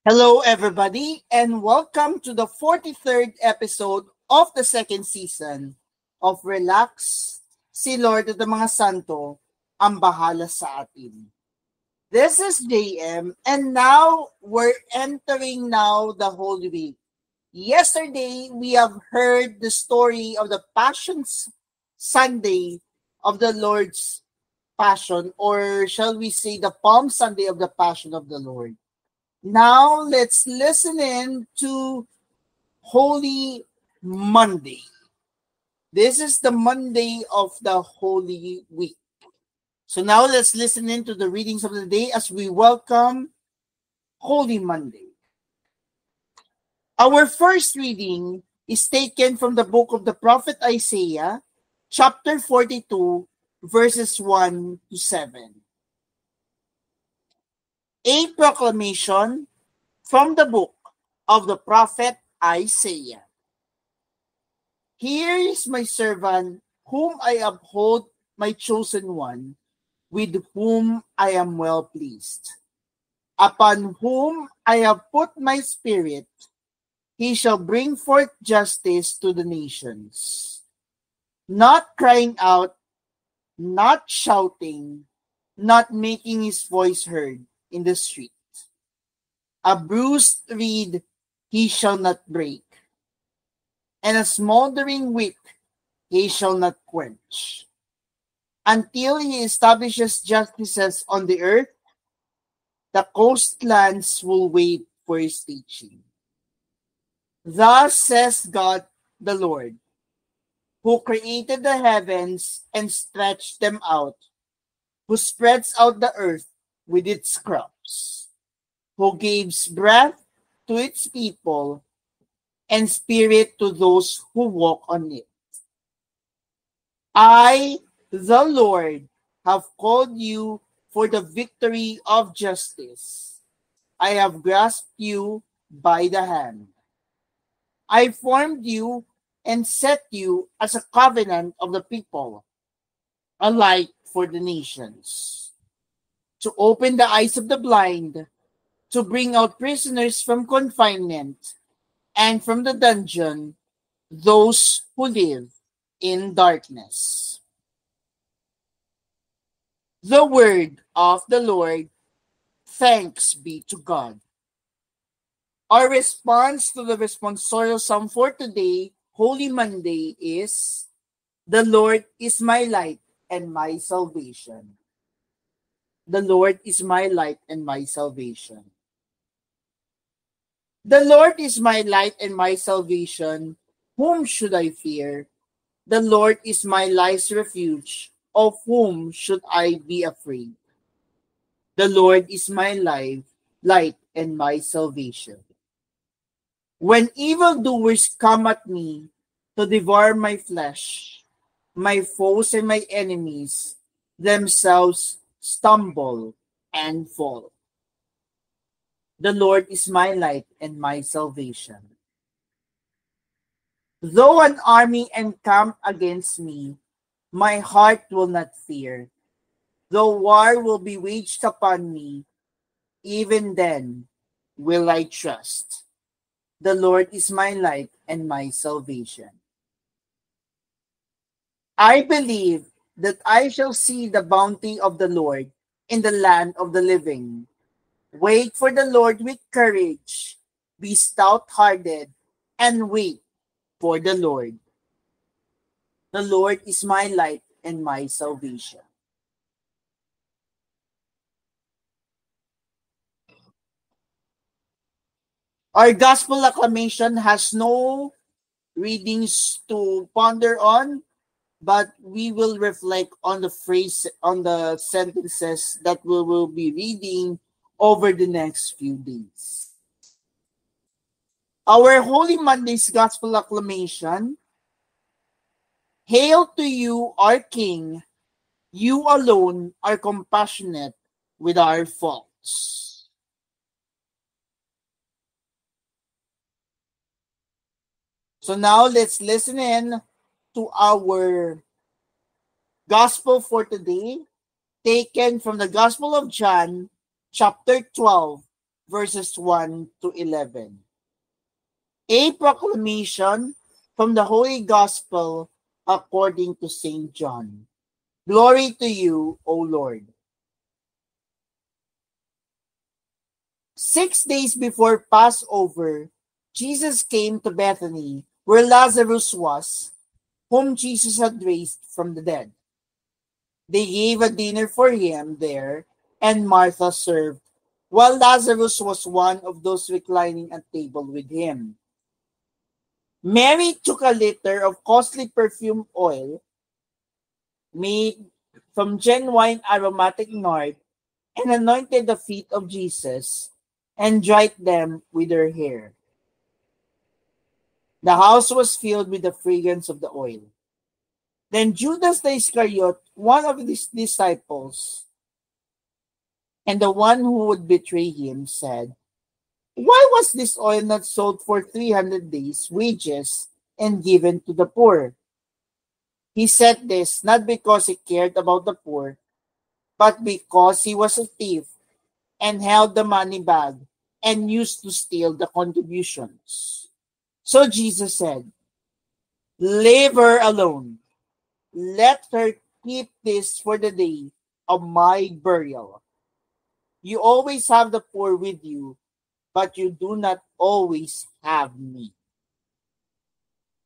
Hello, everybody, and welcome to the 43rd episode of the second season of Relax, si Lord at the mga Santo ang bahala sa atin. This is JM, and now we're entering now the Holy Week. Yesterday, we have heard the story of the Passion Sunday of the Lord's Passion, or shall we say the Palm Sunday of the Passion of the Lord. Now let's listen in to Holy Monday. This is the Monday of the Holy Week. So now let's listen in to the readings of the day as we welcome Holy Monday. Our first reading is taken from the book of the prophet Isaiah, chapter 42, verses 1 to 7. A proclamation from the book of the prophet Isaiah. Here is my servant, whom I uphold, my chosen one, with whom I am well pleased. Upon whom I have put my spirit, he shall bring forth justice to the nations. Not crying out, not shouting, not making his voice heard in the street. A bruised reed he shall not break, and a smoldering wick he shall not quench. Until he establishes justices on the earth, the coastlands will wait for his teaching. Thus says God the Lord, who created the heavens and stretched them out, who spreads out the earth with its crops, who gives breath to its people and spirit to those who walk on it. I, the Lord, have called you for the victory of justice. I have grasped you by the hand. I formed you and set you as a covenant of the people, a light for the nations, to open the eyes of the blind, to bring out prisoners from confinement, and from the dungeon those who live in darkness. The word of the Lord. Thanks be to God. Our response to the responsorial psalm for today, Holy Monday, is the Lord is my light and my salvation. The Lord is my light and my salvation. The Lord is my light and my salvation. Whom should I fear? The Lord is my life's refuge. Of whom should I be afraid? The Lord is my light, and my salvation. When evildoers come at me to devour my flesh, my foes and my enemies themselves stumble and fall. The Lord is my light and my salvation. Though an army encamp against me, my heart will not fear. Though war will be waged upon me, even then will I trust. The Lord is my light and my salvation. I believe that I shall see the bounty of the Lord in the land of the living. Wait for the Lord with courage. Be stout-hearted and wait for the Lord. The Lord is my light and my salvation. Our gospel acclamation has no readings to ponder on, but we will reflect on the phrase, on the sentences that we will be reading over the next few days. Our Holy Monday's gospel acclamation. Hail to you, our King. You alone are compassionate with our faults. So now let's listen in to our gospel for today, taken from the Gospel of John, chapter 12, verses 1 to 11. A proclamation from the Holy Gospel according to St. John. Glory to you, O Lord. 6 days before Passover, Jesus came to Bethany, where Lazarus was, whom Jesus had raised from the dead. They gave a dinner for him there, and Martha served, while Lazarus was one of those reclining at table with him. Mary took a liter of costly perfume oil made from genuine aromatic nard and anointed the feet of Jesus and dried them with her hair. The house was filled with the fragrance of the oil. Then Judas the Iscariot, one of his disciples, and the one who would betray him, said, "Why was this oil not sold for 300 days' wages and given to the poor?" He said this not because he cared about the poor, but because he was a thief and held the money bag and used to steal the contributions. So Jesus said, "Leave her alone. Let her keep this for the day of my burial. You always have the poor with you, but you do not always have me."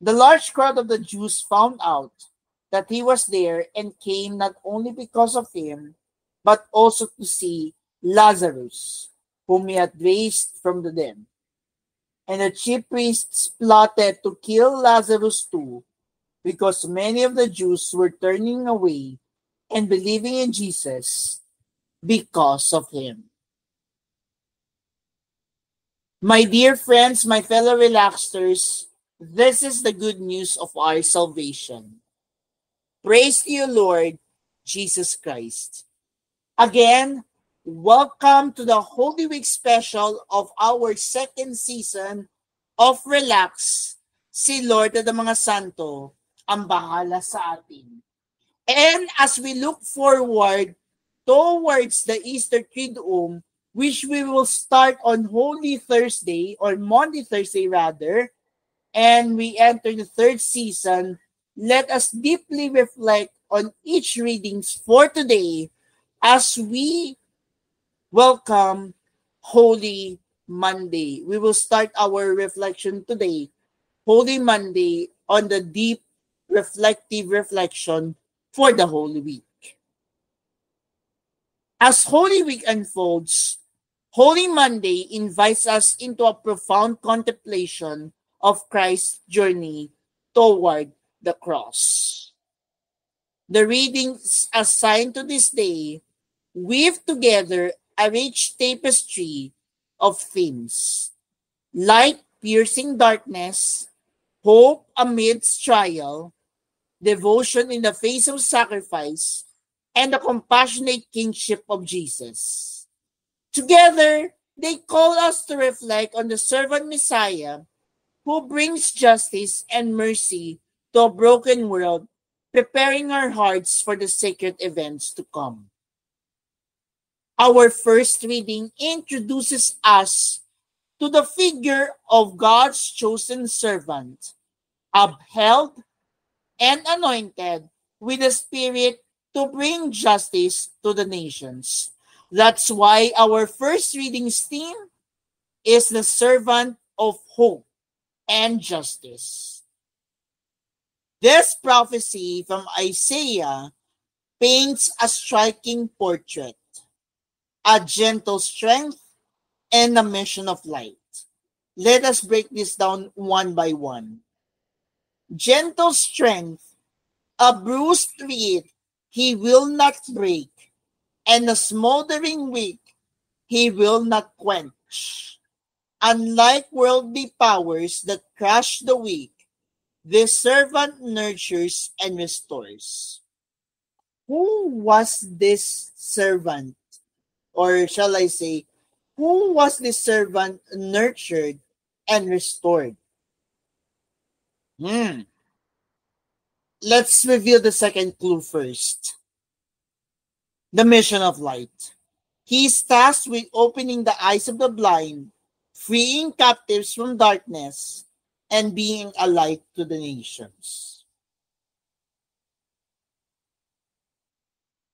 The large crowd of the Jews found out that he was there and came not only because of him, but also to see Lazarus, whom he had raised from the dead. And the chief priests plotted to kill Lazarus too, because many of the Jews were turning away and believing in Jesus because of him. My dear friends, my fellow relaxers, this is the good news of our salvation. Praise to you, Lord Jesus Christ. Again, welcome to the Holy Week special of our second season of Relax. Si Lord at mga Santo ang bahala sa atin. And as we look forward towards the Easter Triduum, which we will start on Holy Thursday, or Maundy Thursday rather, and we enter the third season, let us deeply reflect on each readings for today as we welcome Holy Monday. We will start our reflection today, Holy Monday, on the deep reflective reflection for the Holy Week. As Holy Week unfolds, Holy Monday invites us into a profound contemplation of Christ's journey toward the cross. The readings assigned to this day weave together a rich tapestry of themes: light piercing darkness, hope amidst trial, devotion in the face of sacrifice, and the compassionate kingship of Jesus. Together, they call us to reflect on the servant Messiah who brings justice and mercy to a broken world, preparing our hearts for the sacred events to come. Our first reading introduces us to the figure of God's chosen servant, upheld and anointed with the Spirit to bring justice to the nations. That's why our first reading's theme is the servant of hope and justice. This prophecy from Isaiah paints a striking portrait, a gentle strength, and a mission of light. Let us break this down one by one. Gentle strength, a bruised reed he will not break, and a smoldering wick he will not quench. Unlike worldly powers that crush the weak, this servant nurtures and restores. Who was this servant? Or shall I say, who was this servant nurtured and restored? Let's reveal the second clue first. The mission of light. He is tasked with opening the eyes of the blind, freeing captives from darkness, and being a light to the nations.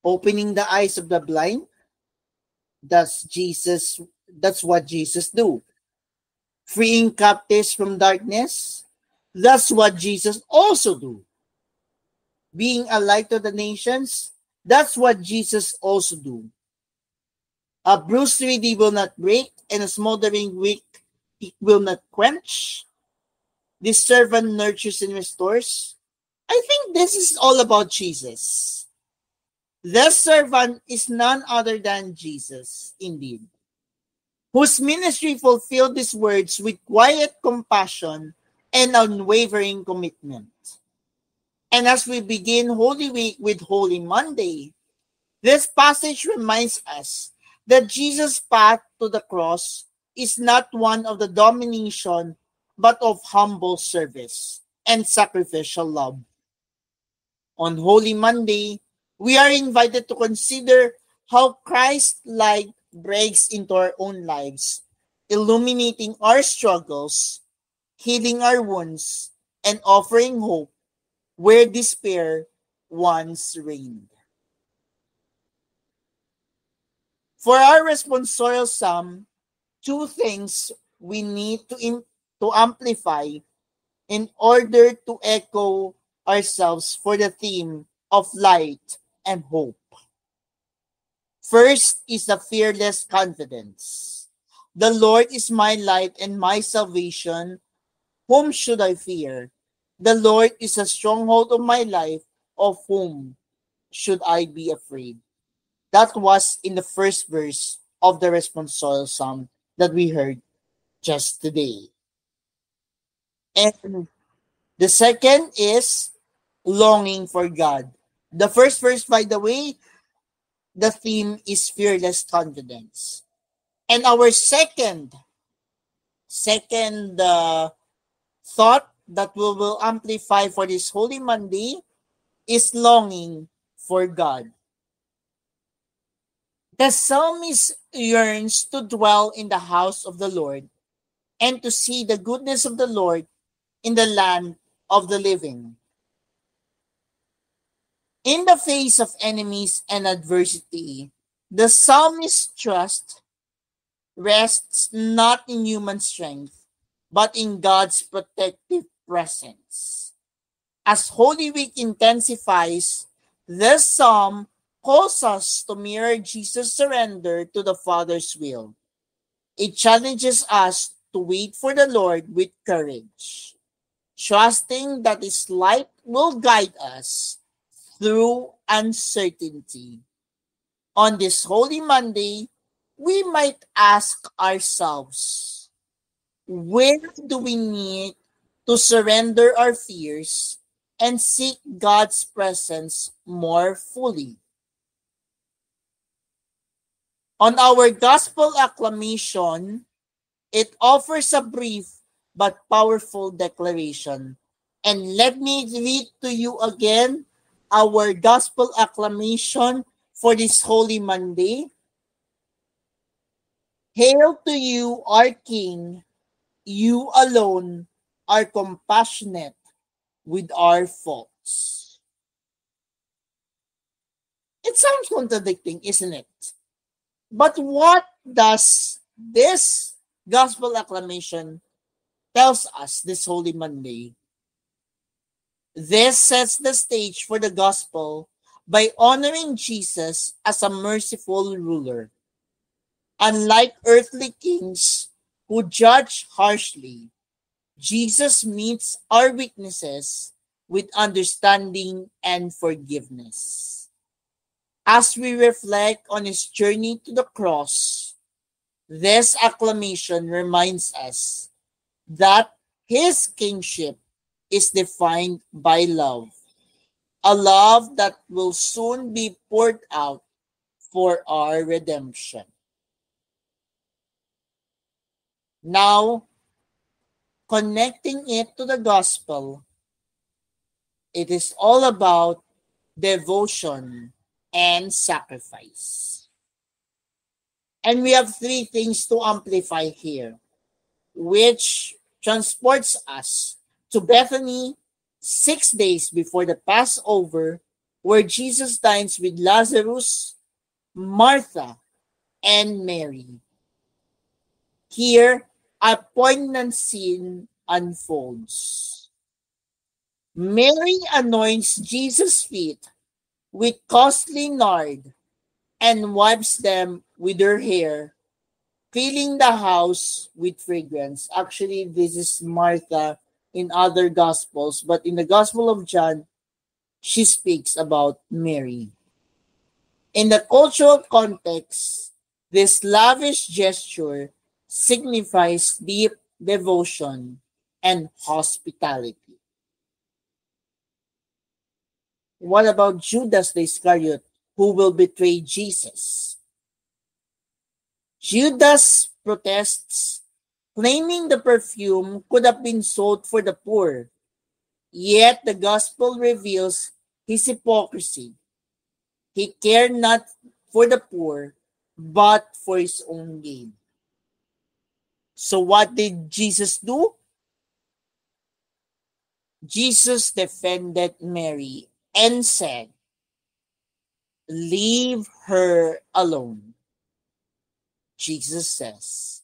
Opening the eyes of the blind, that's what Jesus do. Freeing captives from darkness, that's what Jesus also do. Being a light to the nations, that's what Jesus also do. A bruised reed will not break, and a smoldering wick it will not quench. This servant nurtures and restores. I think this is all about Jesus. The servant is none other than Jesus, indeed, whose ministry fulfilled these words with quiet compassion and unwavering commitment. And as we begin Holy Week with Holy Monday, this passage reminds us that Jesus' path to the cross is not one of the domination, but of humble service and sacrificial love. On Holy Monday, we are invited to consider how Christ's light breaks into our own lives, illuminating our struggles, healing our wounds, and offering hope where despair once reigned. For our responsorial psalm, two things we need to amplify in order to echo ourselves for the theme of light and hope. First is the fearless confidence. The Lord is my light and my salvation. Whom should I fear? The Lord is a stronghold of my life. Of whom should I be afraid? That was in the first verse of the responsorial psalm that we heard just today. And the second is longing for God. The first verse, by the way, the theme is fearless confidence. And our second thought that we will amplify for this Holy Monday is longing for God. The psalmist yearns to dwell in the house of the Lord and to see the goodness of the Lord in the land of the living. In the face of enemies and adversity, the psalmist's trust rests not in human strength, but in God's protective presence. As Holy Week intensifies, this psalm calls us to mirror Jesus' surrender to the Father's will. It challenges us to wait for the Lord with courage, trusting that His light will guide us through uncertainty. On this Holy Monday, we might ask ourselves, where do we need to surrender our fears and seek God's presence more fully? On our gospel acclamation, it offers a brief but powerful declaration. And let me read to you again our gospel acclamation for this Holy Monday. Hail to you, our King. You alone are compassionate with our faults. It sounds contradicting, isn't it? But what does this gospel acclamation tells us this Holy Monday? This sets the stage for the gospel by honoring Jesus as a merciful ruler. Unlike earthly kings who judge harshly, Jesus meets our weaknesses with understanding and forgiveness. As we reflect on his journey to the cross, this acclamation reminds us that his kingship is defined by love, a love that will soon be poured out for our redemption. Now, connecting it to the gospel, it is all about devotion and sacrifice. And we have three things to amplify here, which transports us to Bethany 6 days before the Passover, where Jesus dines with Lazarus, Martha, and Mary. Here, a poignant scene unfolds. Mary anoints Jesus' feet with costly nard and wipes them with her hair, filling the house with fragrance. Actually, this is Martha in other Gospels, but in the Gospel of John, she speaks about Mary. In the cultural context, this lavish gesture signifies deep devotion and hospitality. What about Judas the Iscariot, who will betray Jesus? Judas protests, claiming the perfume could have been sold for the poor. Yet the gospel reveals his hypocrisy. He cared not for the poor, but for his own gain. So what did Jesus do? Jesus defended Mary and said, "Leave her alone." Jesus says,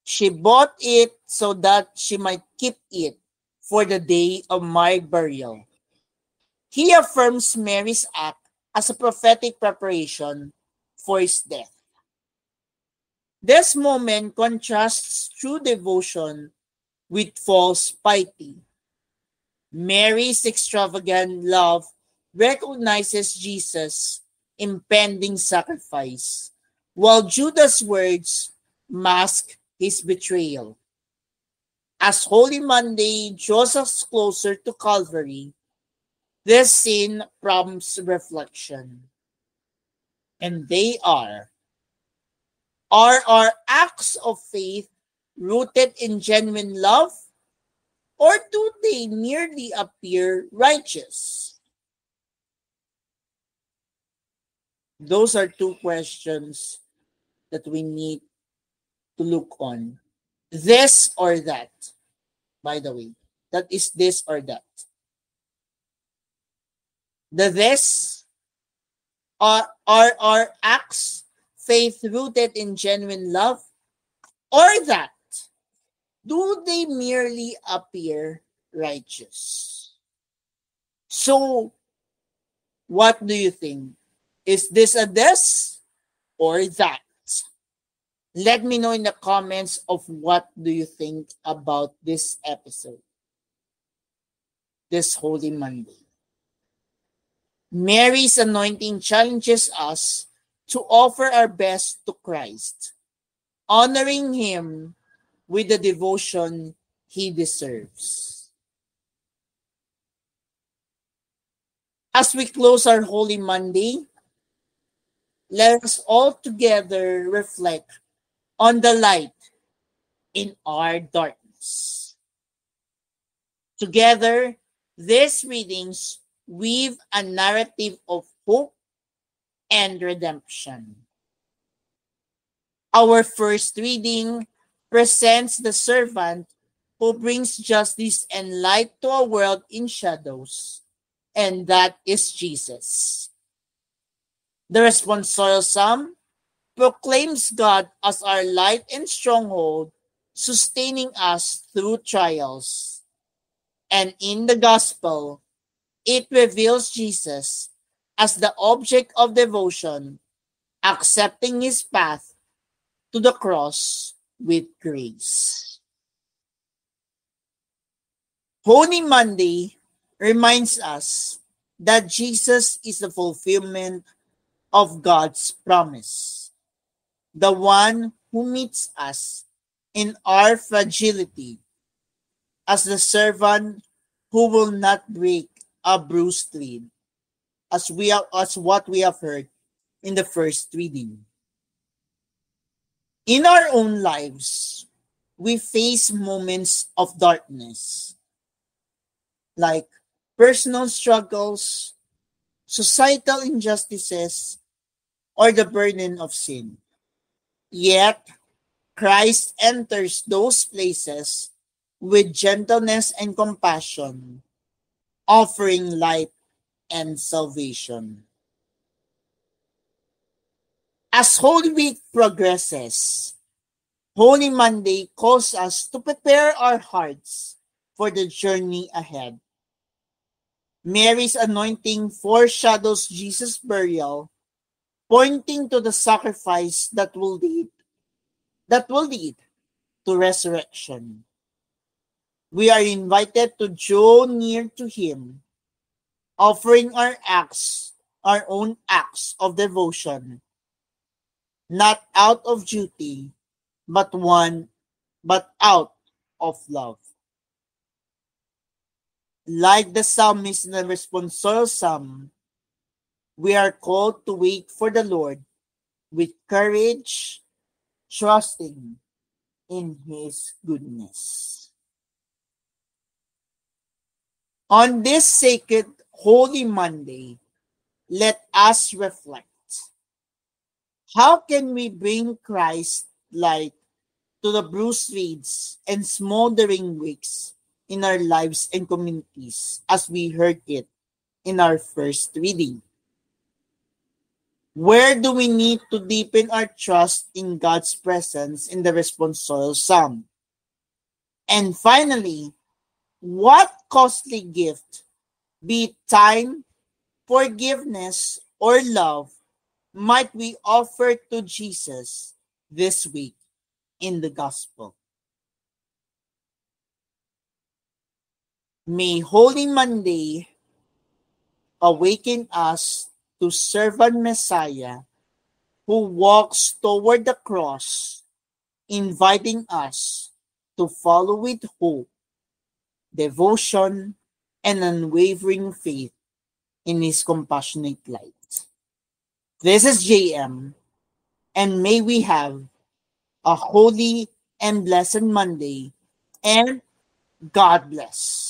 "She bought it so that she might keep it for the day of my burial." He affirms Mary's act as a prophetic preparation for his death. This moment contrasts true devotion with false piety. Mary's extravagant love recognizes Jesus' impending sacrifice, while Judas' words mask his betrayal. As Holy Monday draws us closer to Calvary, this scene prompts reflection. And they are our acts of faith rooted in genuine love, or do they merely appear righteous? Those are two questions that we need to look on. This or that, by the way. That is this or that. The this are our acts faith rooted in genuine love, or that do they merely appear righteous? So, what do you think? Is this a this or that? Let me know in the comments of what do you think about this episode, this Holy Monday. Mary's anointing challenges us to offer our best to Christ, honoring him with the devotion he deserves. As we close our Holy Monday, let us all together reflect on the light in our darkness. Together, these readings weave a narrative of hope and redemption. Our first reading presents the servant who brings justice and light to a world in shadows, and that is Jesus. The responsorial psalm proclaims God as our light and stronghold, sustaining us through trials. And in the gospel, it reveals Jesus as the object of devotion, accepting his path to the cross with grace. Holy Monday reminds us that Jesus is the fulfillment of God's promise, the one who meets us in our fragility, as the servant who will not break a bruised reed, as what we have heard in the first reading. In our own lives, we face moments of darkness, like personal struggles, societal injustices, or the burden of sin. Yet, Christ enters those places with gentleness and compassion, offering light and salvation. As Holy Week progresses, Holy Monday calls us to prepare our hearts for the journey ahead. Mary's anointing foreshadows Jesus' burial, pointing to the sacrifice that will lead to resurrection. We are invited to draw near to him, offering our own acts of devotion, not out of duty, but out of love. Like the psalmist in the responsorial psalm, we are called to wait for the Lord with courage, trusting in his goodness. On this sacred Holy Monday, let us reflect. How can we bring Christ light to the bruised reeds and smoldering wicks in our lives and communities, as we heard it in our first reading? Where do we need to deepen our trust in God's presence in the responsorial psalm? And finally, what costly gift, be it time, forgiveness, or love, might we offer to Jesus this week in the gospel? May Holy Monday awaken us to servant Messiah who walks toward the cross, inviting us to follow with hope, devotion, and unwavering faith in his compassionate light. This is JM, and may we have a holy and blessed Monday, and God bless.